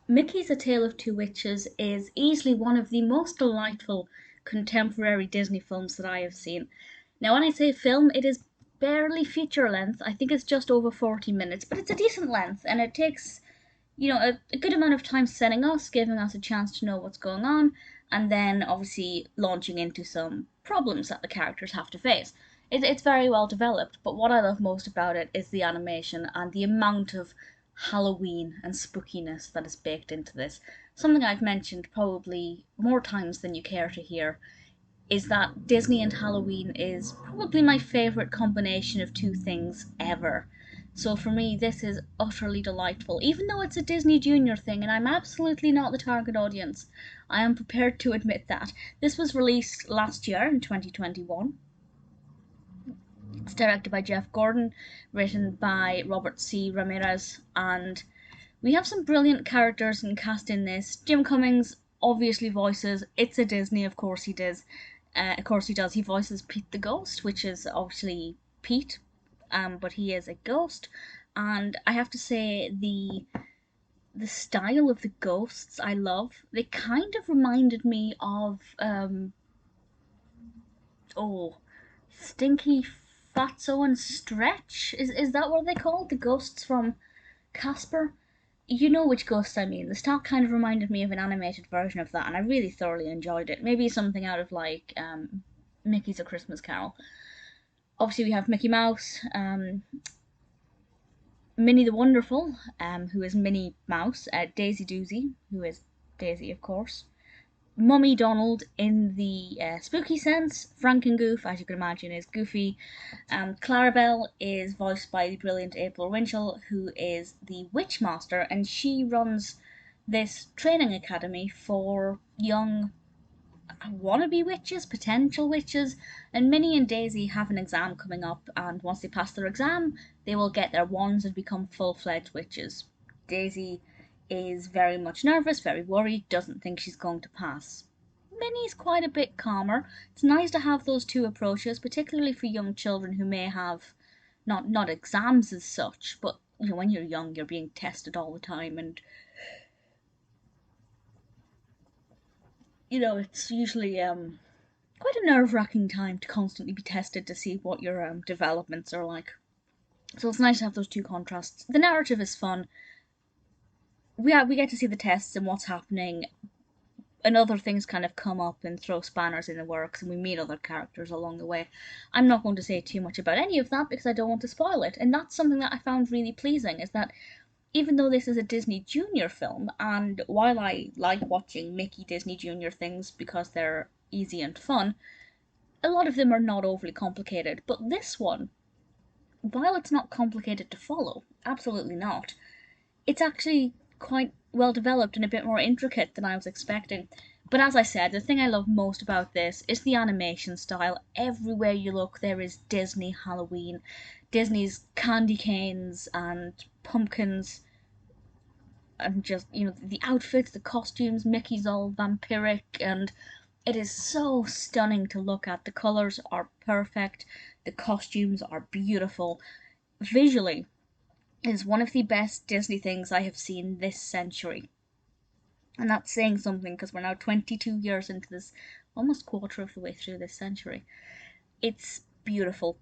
Mickey's A Tale of Two Witches is easily one of the most delightful contemporary Disney films that I have seen. Now, when I say film, it is barely feature length. I think it's just over 40 minutes, but it's a decent length, and it takes, a good amount of time setting us, giving us a chance to know what's going on, and then obviously launching into some problems that the characters have to face. It's very well developed, but what I love most about it is the animation and the amount of Halloween and spookiness that is baked into this. Something I've mentioned probably more times than you care to hear is that Disney and Halloween is probably my favourite combination of two things ever. So for me, this is utterly delightful. Even though it's a Disney Junior thing and I'm absolutely not the target audience, I am prepared to admit that. This was released last year in 2021. It's directed by Jeff Gordon, written by Robert C. Ramirez, and we have some brilliant characters and cast in this. Jim Cummings obviously voices It's a Disney, of course he does. Of course he does. He voices Pete the Ghost, which is obviously Pete, but he is a ghost. And I have to say the style of the ghosts I love. They kind of reminded me of oh, Stinky Fatso and Stretch. Is that what they called? The ghosts from Casper? You know which ghosts I mean. The style kind of reminded me of an animated version of that, and I really thoroughly enjoyed it. Maybe something out of like Mickey's A Christmas Carol. Obviously, we have Mickey Mouse, Minnie the Wonderful, who is Minnie Mouse, Daisy Doozy, who is Daisy, of course. Mummy Donald in the spooky sense. Franken-Goof, as you can imagine, is Goofy. Clarabelle is voiced by the brilliant April Winchell, who is the Witch Master, and she runs this training academy for young wannabe witches, potential witches, and Minnie and Daisy have an exam coming up, and once they pass their exam, they will get their wands and become full-fledged witches. Daisy is very much nervous, very worried, doesn't think she's going to pass. Minnie's quite a bit calmer. It's nice to have those two approaches, particularly for young children who may have not exams as such, but when you're young, you're being tested all the time, and it's usually quite a nerve-wracking time to constantly be tested to see what your developments are like. So it's nice to have those two contrasts. The narrative is fun. We get to see the tests and what's happening, and other things kind of come up and throw spanners in the works, and we meet other characters along the way. I'm not going to say too much about any of that because I don't want to spoil it, and that's something that I found really pleasing, is that even though this is a Disney Junior film, and while I like watching Mickey Disney Junior things because they're easy and fun, a lot of them are not overly complicated. But this one, while it's not complicated to follow, absolutely not, it's actually quite well developed and a bit more intricate than I was expecting. But as I said, the thing I love most about this is the animation style. Everywhere you look, there is Disney Halloween. Disney's candy canes and pumpkins, and just, the outfits, the costumes. Mickey's all vampiric, and it is so stunning to look at. The colours are perfect, the costumes are beautiful. Visually, is one of the best Disney things I have seen this century. And that's saying something because we're now 22 years into this, almost quarter of the way through this century. It's beautiful.